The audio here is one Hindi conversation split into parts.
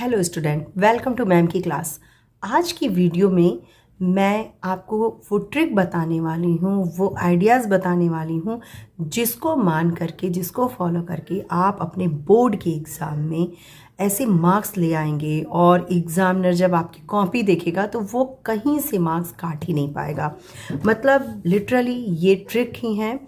Hello student, welcome to ma'am की क्लास। आज की वीडियो में मैं आपको वो ट्रिक बताने वाली हूँ, वो आइडियाज़ बताने वाली हूँ जिसको मान करके, जिसको फॉलो करके आप अपने बोर्ड के एग्ज़ाम में ऐसे मार्क्स ले आएंगे और एग्ज़ामिनर जब आपकी कॉपी देखेगा तो वो कहीं से मार्क्स काट ही नहीं पाएगा। मतलब लिटरली ये ट्रिक ही है।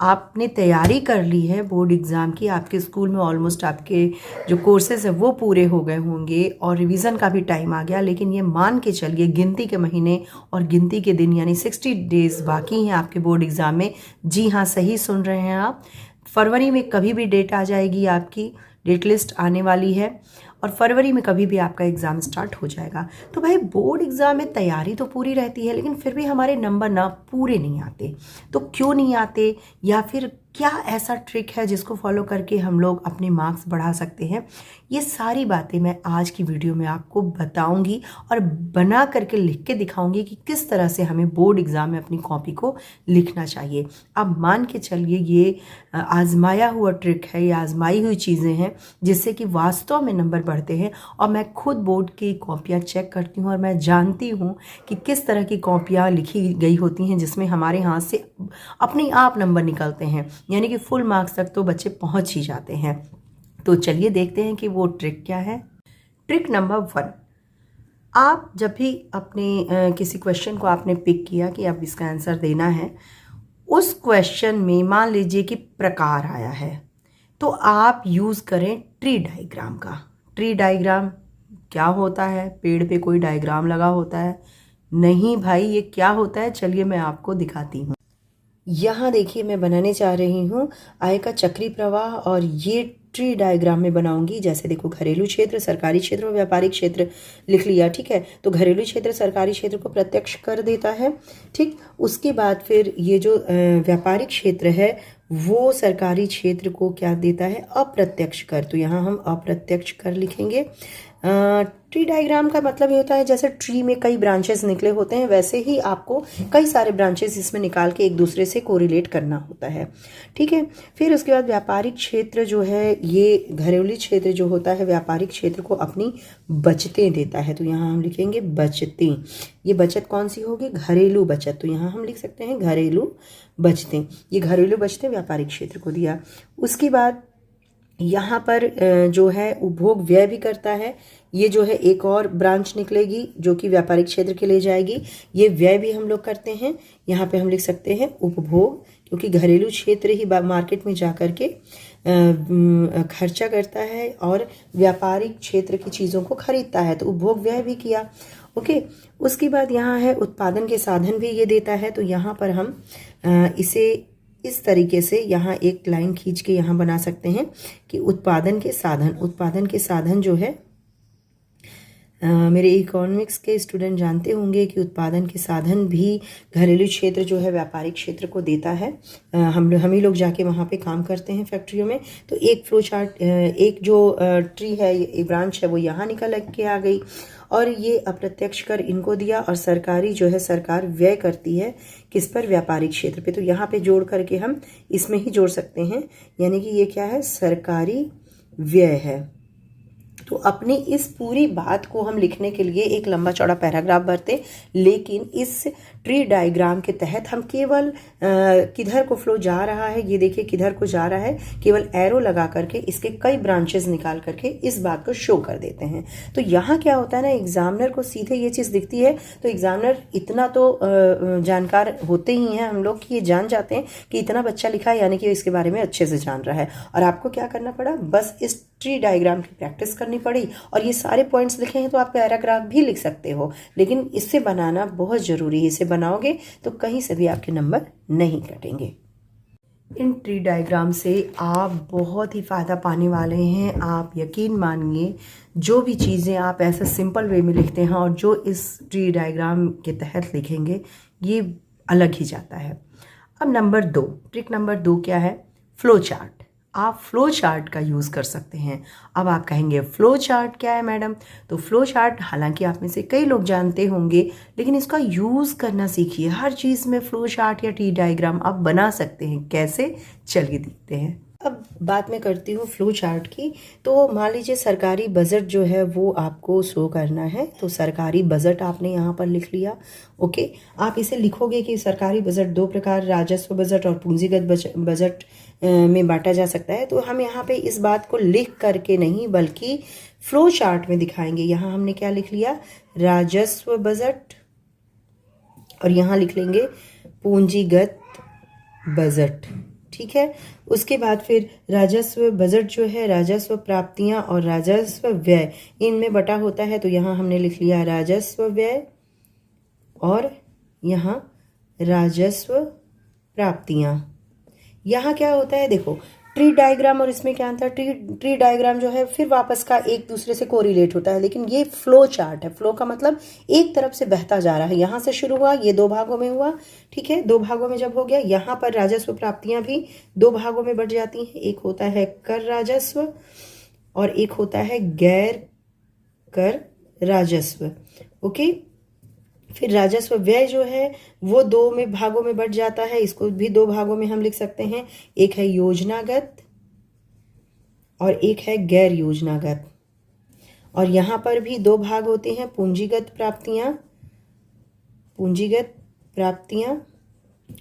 आपने तैयारी कर ली है बोर्ड एग्ज़ाम की, आपके स्कूल में ऑलमोस्ट आपके जो कोर्सेज़ है वो पूरे हो गए होंगे और रिवीजन का भी टाइम आ गया, लेकिन ये मान के चलिए गिनती के महीने और गिनती के दिन यानी 60 डेज़ बाकी हैं आपके बोर्ड एग्ज़ाम में। जी हाँ, सही सुन रहे हैं आप। फरवरी में कभी भी डेट आ जाएगी, आपकी डेट लिस्ट आने वाली है और फरवरी में कभी भी आपका एग्ज़ाम स्टार्ट हो जाएगा। तो भाई बोर्ड एग्ज़ाम में तैयारी तो पूरी रहती है, लेकिन फिर भी हमारे नंबर ना पूरे नहीं आते। तो क्यों नहीं आते, या फिर क्या ऐसा ट्रिक है जिसको फॉलो करके हम लोग अपने मार्क्स बढ़ा सकते हैं, ये सारी बातें मैं आज की वीडियो में आपको बताऊंगी और बना करके लिख के दिखाऊंगी कि किस तरह से हमें बोर्ड एग्ज़ाम में अपनी कॉपी को लिखना चाहिए। अब मान के चलिए ये आजमाया हुआ ट्रिक है, ये आजमाई हुई चीज़ें हैं जिससे कि वास्तव में नंबर बढ़ते हैं। और मैं खुद बोर्ड की कॉपियाँ चेक करती हूँ और मैं जानती हूँ कि किस तरह की कॉपियाँ लिखी गई होती हैं जिसमें हमारे हाथ से अपने आप नंबर निकलते हैं, यानी कि फुल मार्क्स तक तो बच्चे पहुंच ही जाते हैं। तो चलिए देखते हैं कि वो ट्रिक क्या है। ट्रिक नंबर 1, आप जब भी अपने किसी क्वेश्चन को आपने पिक किया कि अब इसका आंसर देना है, उस क्वेश्चन में मान लीजिए कि प्रकार आया है, तो आप यूज़ करें ट्री डायग्राम का। ट्री डायग्राम क्या होता है? पेड़ पे कोई डायग्राम लगा होता है? नहीं भाई, ये क्या होता है, चलिए मैं आपको दिखाती हूँ। यहाँ देखिए मैं बनाने जा रही हूँ आय का चक्री प्रवाह, और ये ट्री डायग्राम में बनाऊंगी। जैसे देखो, घरेलू क्षेत्र, सरकारी क्षेत्र और व्यापारिक क्षेत्र लिख लिया, ठीक है। तो घरेलू क्षेत्र सरकारी क्षेत्र को प्रत्यक्ष कर देता है, ठीक। उसके बाद फिर ये जो व्यापारिक क्षेत्र है वो सरकारी क्षेत्र को क्या देता है? अप्रत्यक्ष कर। तो यहाँ हम अप्रत्यक्ष कर लिखेंगे। ट्री डायग्राम का मतलब ये होता है जैसे ट्री में कई ब्रांचेस निकले होते हैं, वैसे ही आपको कई सारे ब्रांचेस इसमें निकाल के एक दूसरे से कोरिलेट करना होता है, ठीक है। फिर उसके बाद व्यापारिक क्षेत्र जो है, ये घरेलू क्षेत्र जो होता है व्यापारिक क्षेत्र को अपनी बचतें देता है। तो यहाँ हम लिखेंगे बचतें। ये बचत कौन सी होगी? घरेलू बचत। तो यहाँ हम लिख सकते हैं घरेलू बचतें। ये घरेलू बचतें व्यापारिक क्षेत्र को दिया। उसके बाद यहाँ पर जो है उपभोग व्यय भी करता है। ये जो है एक और ब्रांच निकलेगी जो कि व्यापारिक क्षेत्र के लिए जाएगी। ये व्यय भी हम लोग करते हैं। यहाँ पे हम लिख सकते हैं उपभोग, क्योंकि घरेलू क्षेत्र ही मार्केट में जा कर के खर्चा करता है और व्यापारिक क्षेत्र की चीज़ों को खरीदता है। तो उपभोग व्यय भी किया, ओके। उसके बाद यहाँ है उत्पादन के साधन भी ये देता है। तो यहाँ पर हम इसे इस तरीके से यहाँ एक लाइन खींच के यहाँ बना सकते हैं कि उत्पादन के साधन जो है, मेरे इकोनॉमिक्स के स्टूडेंट जानते होंगे कि उत्पादन के साधन भी घरेलू क्षेत्र जो है व्यापारिक क्षेत्र को देता है। हम ही लोग जाके वहाँ पे काम करते हैं फैक्ट्रियों में। तो एक फ्लो चार्ट, एक जो ट्री है, एक ब्रांच है, वो यहाँ निकल के आ गई और ये अप्रत्यक्ष कर इनको दिया। और सरकारी जो है, सरकार व्यय करती है किस पर? व्यापारिक क्षेत्र पे। तो यहाँ पे जोड़ करके हम इसमें ही जोड़ सकते हैं, यानी कि ये क्या है? सरकारी व्यय है। तो अपनी इस पूरी बात को हम लिखने के लिए एक लंबा चौड़ा पैराग्राफ भरते, लेकिन इस ट्री डायग्राम के तहत हम केवल किधर को फ्लो जा रहा है, ये देखिए किधर को जा रहा है, केवल एरो लगा करके इसके कई ब्रांचेस निकाल करके इस बात को शो कर देते हैं। तो यहाँ क्या होता है ना, एग्जामिनर को सीधे ये चीज़ दिखती है। तो एग्जामिनर इतना तो जानकार होते ही हैं हम लोग कि ये जान जाते हैं कि इतना बच्चा लिखा है, यानी कि इसके बारे में अच्छे से जान रहा है। और आपको क्या करना पड़ा? बस इस ट्री डायग्राम की प्रैक्टिस करनी पड़ी और ये सारे पॉइंट्स लिखे हैं तो आप पैराग्राफ भी लिख सकते हो, लेकिन इससे बनाना बहुत ज़रूरी है। इसे बनाओगे तो कहीं से भी आपके नंबर नहीं कटेंगे। इन ट्री डायग्राम से आप बहुत ही फ़ायदा पाने वाले हैं। आप यकीन मानिए, जो भी चीज़ें आप ऐसे सिंपल वे में लिखते हैं और जो इस ट्री डायग्राम के तहत लिखेंगे, ये अलग ही जाता है। अब नंबर 2, ट्रिक नंबर 2 क्या है? Flow chart. आप फ्लो चार्ट का यूज़ कर सकते हैं। अब आप कहेंगे फ्लो चार्ट क्या है मैडम? तो फ्लो चार्ट हालांकि आप में से कई लोग जानते होंगे, लेकिन इसका यूज़ करना सीखिए। हर चीज़ में फ्लो चार्ट या ट्री डायग्राम आप बना सकते हैं। कैसे? चलिए देखते हैं। अब बात मैं करती हूँ फ्लो चार्ट की। तो मान लीजिए सरकारी बजट जो है वो आपको शो करना है, तो सरकारी बजट आपने यहाँ पर लिख लिया। ओके, आप इसे लिखोगे कि सरकारी बजट दो प्रकार, राजस्व बजट और पूंजीगत बजट में बांटा जा सकता है। तो हम यहाँ पे इस बात को लिख करके नहीं बल्कि फ्लो चार्ट में दिखाएंगे। यहाँ हमने क्या लिख लिया, राजस्व बजट, और यहाँ लिख लेंगे पूंजीगत बजट। ठीक है, उसके बाद फिर राजस्व बजट जो है राजस्व प्राप्तियां और राजस्व व्यय इनमें बटा होता है। तो यहाँ हमने लिख लिया राजस्व व्यय और यहाँ राजस्व प्राप्तियां। यहाँ क्या होता है देखो, ट्री डायग्राम और इसमें क्या अंतर, ट्री डायग्राम जो है फिर वापस का एक दूसरे से कोरिलेट होता है, लेकिन ये फ्लो चार्ट है। फ्लो का मतलब एक तरफ से बहता जा रहा है, यहाँ से शुरू हुआ, ये दो भागों में हुआ। ठीक है, दो भागों में जब हो गया, यहाँ पर राजस्व प्राप्तियां भी दो भागों में बट जाती हैं। एक होता है कर राजस्व और एक होता है गैर कर राजस्व। ओके, फिर राजस्व व्यय जो है वो दो में भागों में बट जाता है, इसको भी दो भागों में हम लिख सकते हैं। एक है योजनागत और एक है गैर योजनागत। और यहाँ पर भी दो भाग होते हैं, पूंजीगत प्राप्तियां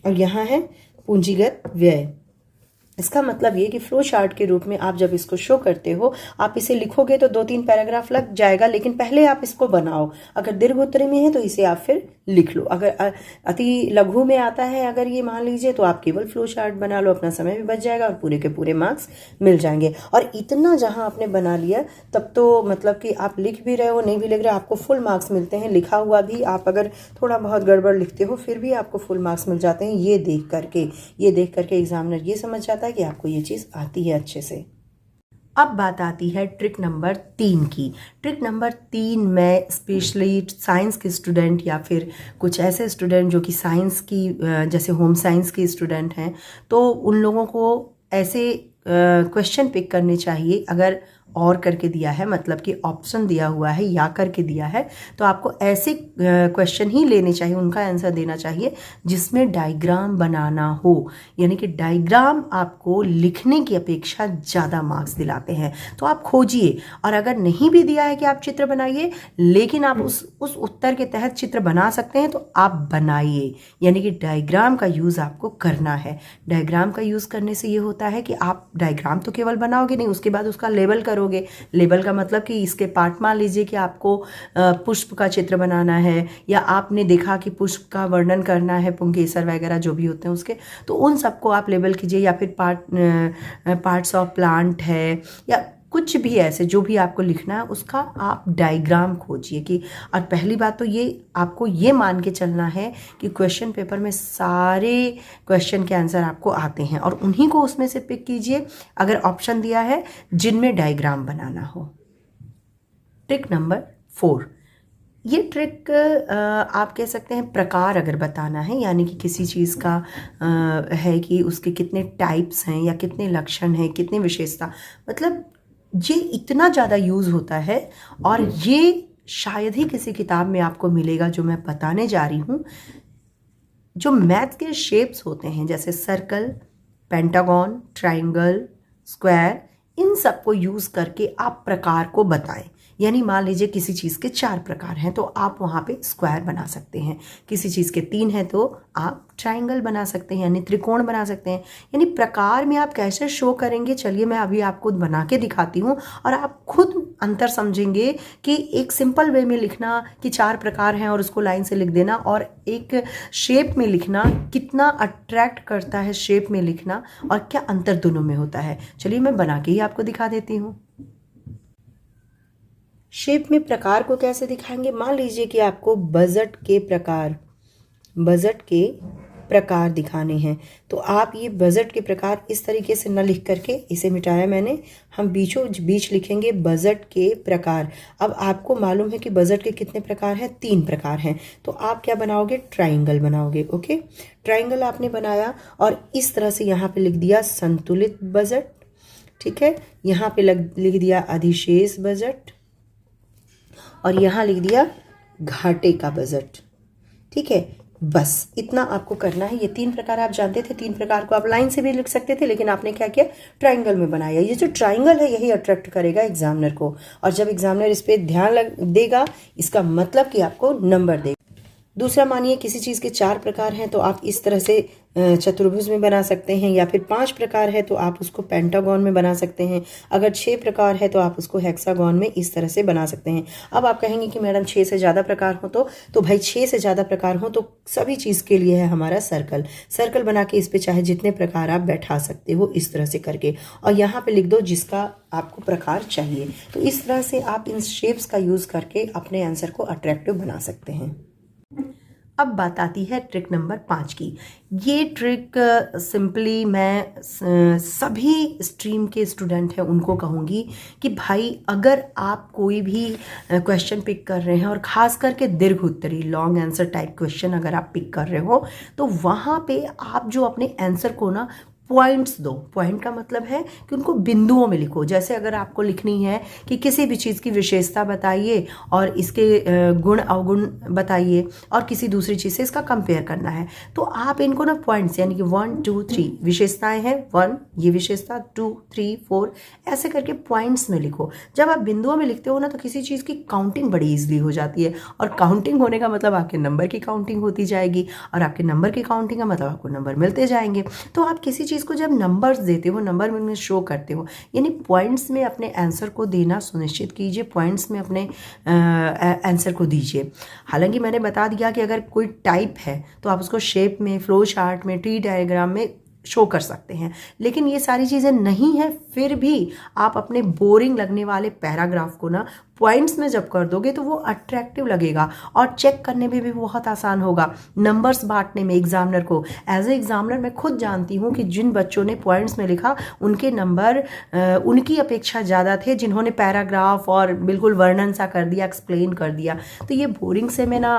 और यहाँ है पूंजीगत व्यय। इसका मतलब ये कि फ्लो चार्ट के रूप में आप जब इसको शो करते हो, आप इसे लिखोगे तो 2-3 पैराग्राफ लग जाएगा, लेकिन पहले आप इसको बनाओ। अगर दीर्घ उत्तरी में है तो इसे आप फिर लिख लो। अगर अति लघु में आता है अगर ये मान लीजिए, तो आप केवल फ्लो चार्ट बना लो, अपना समय भी बच जाएगा और पूरे के पूरे मार्क्स मिल जाएंगे। और इतना जहां आपने बना लिया तब तो मतलब कि आप लिख भी रहे हो, नहीं भी लिख रहे, आपको फुल मार्क्स मिलते हैं। लिखा हुआ भी आप अगर थोड़ा बहुत गड़बड़ लिखते हो फिर भी आपको फुल मार्क्स मिल जाते हैं। ये देख करके एग्जामिनर ये समझ जाता है कि आपको ये चीज़ आती है अच्छे से। अब बात आती है ट्रिक नंबर 3 की। ट्रिक नंबर 3 में स्पेशली साइंस के स्टूडेंट या फिर कुछ ऐसे स्टूडेंट जो कि साइंस की जैसे होम साइंस के स्टूडेंट हैं, तो उन लोगों को ऐसे क्वेश्चन पिक करने चाहिए। अगर और करके दिया है, मतलब कि ऑप्शन दिया हुआ है या करके दिया है, तो आपको ऐसे क्वेश्चन ही लेने चाहिए, उनका आंसर देना चाहिए जिसमें डायग्राम बनाना हो। यानी कि डायग्राम आपको लिखने की अपेक्षा ज़्यादा मार्क्स दिलाते हैं। तो आप खोजिए, और अगर नहीं भी दिया है कि आप चित्र बनाइए, लेकिन आप उस उत्तर के तहत चित्र बना सकते हैं, तो आप बनाइए। यानी कि डायग्राम का यूज़ आपको करना है। डायग्राम का यूज़ करने से ये होता है कि आप डायग्राम तो केवल बनाओगे नहीं, उसके बाद उसका लेबल करोगे। लेबल का मतलब कि इसके पार्ट, मान लीजिए कि आपको पुष्प का चित्र बनाना है, या आपने देखा कि पुष्प का वर्णन करना है, पुंकेसर वगैरह जो भी होते हैं उसके, तो उन सबको आप लेबल कीजिए। या फिर पार्ट्स ऑफ प्लांट है, या कुछ भी ऐसे जो भी आपको लिखना है उसका आप डायग्राम खोजिए। कि और पहली बात तो ये आपको ये मान के चलना है कि क्वेश्चन पेपर में सारे क्वेश्चन के आंसर आपको आते हैं, और उन्हीं को उसमें से पिक कीजिए अगर ऑप्शन दिया है जिनमें डायग्राम बनाना हो। ट्रिक नंबर 4, ये ट्रिक आप कह सकते हैं प्रकार अगर बताना है, यानी कि किसी चीज़ का है कि उसके कितने टाइप्स हैं या कितने लक्षण हैं, कितने विशेषता, मतलब ये इतना ज़्यादा यूज़ होता है। और ये शायद ही किसी किताब में आपको मिलेगा जो मैं बताने जा रही हूँ। जो मैथ के शेप्स होते हैं जैसे सर्कल, पेंटागन, ट्राइंगल, स्क्वायर, इन सब को यूज़ करके आप प्रकार को बताएं। यानी मान लीजिए किसी चीज़ के 4 प्रकार हैं तो आप वहाँ पे स्क्वायर बना सकते हैं, किसी चीज़ के 3 हैं तो आप ट्राइंगल बना सकते हैं, यानी त्रिकोण बना सकते हैं। यानी प्रकार में आप कैसे शो करेंगे, चलिए मैं अभी आपको बना के दिखाती हूँ और आप खुद अंतर समझेंगे कि एक सिंपल वे में लिखना कि 4 प्रकार हैं और उसको लाइन से लिख देना, और एक शेप में लिखना कितना अट्रैक्ट करता है, शेप में लिखना, और क्या अंतर दोनों में होता है। चलिए मैं बना के ही आपको दिखा देती हूँ। शेप में प्रकार को कैसे दिखाएंगे, मान लीजिए कि आपको बजट के प्रकार दिखाने हैं, तो आप ये बजट के प्रकार इस तरीके से न लिख करके, इसे मिटाया मैंने, हम बीचों बीच लिखेंगे बजट के प्रकार। अब आपको मालूम है कि बजट के कितने प्रकार हैं, 3 प्रकार हैं, तो आप क्या बनाओगे, ट्राइंगल बनाओगे। ओके, ट्राइंगल आपने बनाया और इस तरह से यहाँ पे लिख दिया संतुलित बजट। ठीक है, यहाँ पे लिख दिया अधिशेष बजट, और यहाँ लिख दिया घाटे का बजट। ठीक है, बस इतना आपको करना है। ये 3 प्रकार आप जानते थे, 3 प्रकार को आप लाइन से भी लिख सकते थे, लेकिन आपने क्या किया, ट्राइंगल में बनाया। ये जो ट्राइंगल है यही अट्रैक्ट करेगा एग्जामिनर को, और जब एग्जामिनर इस पर ध्यान देगा, इसका मतलब कि आपको नंबर देगा। दूसरा, मानिए किसी चीज़ के 4 प्रकार हैं तो आप इस तरह से चतुर्भुज में बना सकते हैं, या फिर 5 प्रकार है तो आप उसको पेंटागन में बना सकते हैं। अगर 6 प्रकार है तो आप उसको हेक्सागन में इस तरह से बना सकते हैं। अब आप कहेंगे कि मैडम 6 से ज़्यादा प्रकार हो तो भाई 6 से ज़्यादा प्रकार हो तो सभी चीज़ के लिए है हमारा सर्कल। सर्कल बना के इस पर चाहे जितने प्रकार आप बैठा सकते हो इस तरह से करके, और यहाँ पे लिख दो जिसका आपको प्रकार चाहिए। तो इस तरह से आप इन शेप्स का यूज़ करके अपने आंसर को अट्रैक्टिव बना सकते हैं। अब बात आती है ट्रिक नंबर 5 की। ये ट्रिक सिंपली मैं सभी स्ट्रीम के स्टूडेंट हैं उनको कहूँगी कि भाई अगर आप कोई भी क्वेश्चन पिक कर रहे हैं, और ख़ास करके दीर्घ उत्तरी लॉन्ग आंसर टाइप क्वेश्चन अगर आप पिक कर रहे हो, तो वहाँ पे आप जो अपने आंसर को ना पॉइंट्स दो। पॉइंट का मतलब है कि उनको बिंदुओं में लिखो। जैसे अगर आपको लिखनी है कि किसी भी चीज़ की विशेषता बताइए और इसके गुण अवगुण बताइए, और किसी दूसरी चीज़ से इसका कंपेयर करना है, तो आप इनको ना पॉइंट्स यानी कि 1 2 3 विशेषताएं हैं, 1 ये विशेषता, 2 3 4 ऐसे करके पॉइंट्स में लिखो। जब आप बिंदुओं में लिखते हो ना तो किसी चीज़ की काउंटिंग बड़ी ईजिली हो जाती है, और काउंटिंग होने का मतलब आपके नंबर की काउंटिंग होती जाएगी, और आपके नंबर की काउंटिंग का मतलब आपको नंबर मिलते जाएंगे। तो आप किसी चीज़ को जब नंबर्स देते हो, नंबर में शो करते हो, यानी पॉइंट्स में अपने आंसर को देना सुनिश्चित कीजिए, पॉइंट्स में अपने आंसर को दीजिए। हालांकि मैंने बता दिया कि अगर कोई टाइप है तो आप उसको शेप में, फ्लो चार्ट में, ट्री डायग्राम में शो कर सकते हैं, लेकिन ये सारी चीज़ें नहीं है, फिर भी आप अपने बोरिंग लगने वाले पैराग्राफ को ना पॉइंट्स में जब कर दोगे तो वो अट्रैक्टिव लगेगा, और चेक करने में भी बहुत आसान होगा। नंबर्स बांटने में एग्जामिनर को, एज ए एग्जामिनर मैं खुद जानती हूँ कि जिन बच्चों ने पॉइंट्स में लिखा उनके नंबर उनकी अपेक्षा ज़्यादा थे जिन्होंने पैराग्राफ और बिल्कुल वर्णन सा कर दिया, एक्सप्लेन कर दिया। तो ये बोरिंग से में ना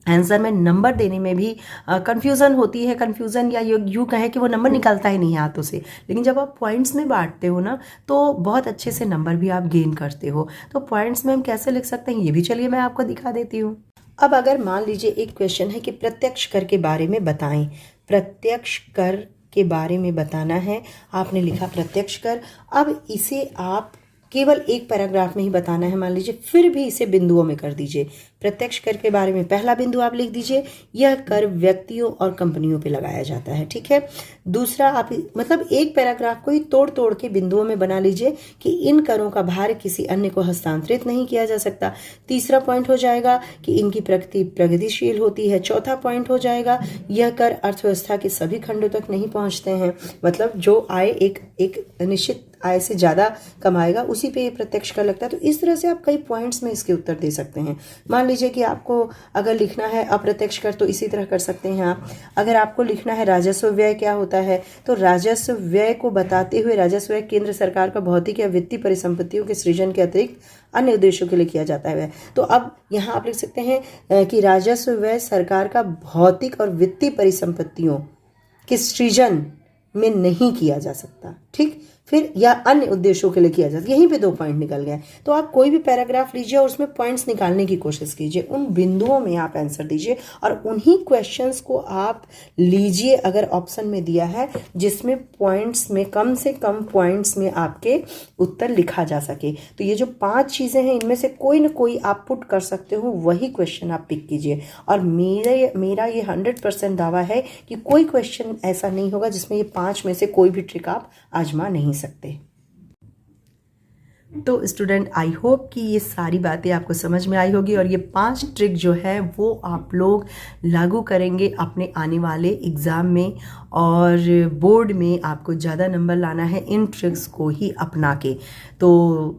आंसर में नंबर देने में भी कन्फ्यूज़न होती है, कन्फ्यूज़न या यूँ कहें कि वो नंबर निकलता ही नहीं है हाथों से। लेकिन जब आप पॉइंट्स में बांटते हो ना तो बहुत अच्छे से नंबर भी आप गेन करते हो। तो पॉइंट्स में हम कैसे लिख सकते हैं ये भी चलिए मैं आपको दिखा देती हूँ। अब अगर मान लीजिए एक क्वेश्चन है कि प्रत्यक्ष कर के बारे में बताएं, प्रत्यक्ष कर के बारे में बताना है, आपने लिखा प्रत्यक्ष कर। अब इसे आप केवल एक पैराग्राफ में ही बताना है मान लीजिए, फिर भी इसे बिंदुओं में कर दीजिए। प्रत्यक्ष कर के बारे में पहला बिंदु आप लिख दीजिए, यह कर व्यक्तियों और कंपनियों पे लगाया जाता है, ठीक है। दूसरा, आप मतलब एक पैराग्राफ को ही तोड़ तोड़ के बिंदुओं में बना लीजिए कि इन करों का भार किसी अन्य को हस्तांतरित नहीं किया जा सकता। तीसरा पॉइंट हो जाएगा कि इनकी प्रगति प्रगतिशील होती है। चौथा पॉइंट हो जाएगा, यह कर अर्थव्यवस्था के सभी खंडों तक नहीं पहुंचते हैं, मतलब जो आय एक निश्चित आय से ज़्यादा कमाएगा उसी पे ये प्रत्यक्ष कर लगता है। तो इस तरह से आप कई पॉइंट्स में इसके उत्तर दे सकते हैं। मान लीजिए कि आपको अगर लिखना है अप्रत्यक्ष कर तो इसी तरह कर सकते हैं आप। अगर आपको लिखना है राजस्व व्यय क्या होता है तो राजस्व व्यय को बताते हुए, राजस्व व्यय केंद्र सरकार का भौतिक या वित्तीय परिसंपत्तियों के सृजन के अतिरिक्त अन्य उद्देश्यों के लिए किया जाता है। तो अब यहाँ आप लिख सकते हैं कि राजस्व व्यय सरकार का भौतिक और वित्तीय परिसंपत्तियों के सृजन में नहीं किया जा सकता, ठीक, फिर या अन्य उद्देश्यों के लिए किया जाता है। यहीं पे 2 पॉइंट निकल गए। तो आप कोई भी पैराग्राफ लीजिए और उसमें पॉइंट्स निकालने की कोशिश कीजिए, उन बिंदुओं में आप आंसर दीजिए और उन्हीं क्वेश्चंस को आप लीजिए अगर ऑप्शन में दिया है जिसमें पॉइंट्स में कम से कम पॉइंट्स में आपके उत्तर लिखा जा सके। तो ये जो 5 चीज़ें हैं इनमें से कोई ना कोई आप पुट कर सकते हो, वही क्वेश्चन आप पिक कीजिए। और मेरा ये 100% दावा है कि कोई क्वेश्चन ऐसा नहीं होगा जिसमें ये 5 में से कोई भी ट्रिक आप आजमा नहीं सकते। तो स्टूडेंट, आई होप कि ये सारी बातें आपको समझ में आई होगी और ये 5 ट्रिक जो है वो आप लोग लागू करेंगे अपने आने वाले एग्ज़ाम में, और बोर्ड में आपको ज़्यादा नंबर लाना है इन ट्रिक्स को ही अपना के। तो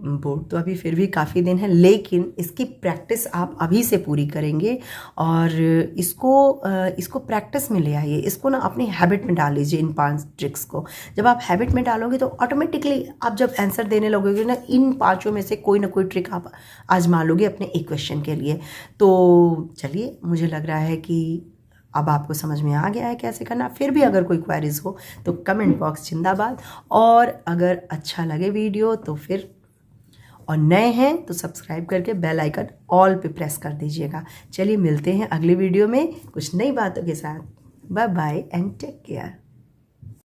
बोर्ड तो अभी फिर भी काफ़ी दिन है, लेकिन इसकी प्रैक्टिस आप अभी से पूरी करेंगे और इसको प्रैक्टिस में ले आइए, इसको ना अपनी हैबिट में डाल लीजिए इन 5 ट्रिक्स को। जब आप हैबिट में डालोगे तो ऑटोमेटिकली आप जब आंसर देने लगोगे ना, इन 5 में से कोई ना कोई ट्रिक आप आजमा लोगे अपने एक क्वेश्चन के लिए। तो चलिए, मुझे लग रहा है कि अब आपको समझ में आ गया है कैसे करना। फिर भी अगर कोई क्वेरीज हो तो कमेंट बॉक्स जिंदाबाद, और अगर अच्छा लगे वीडियो तो फिर और नए हैं तो सब्सक्राइब करके बेल आइकन ऑल पे प्रेस कर दीजिएगा। चलिए मिलते हैं अगली वीडियो में कुछ नई बातों के साथ। Bye bye and take care.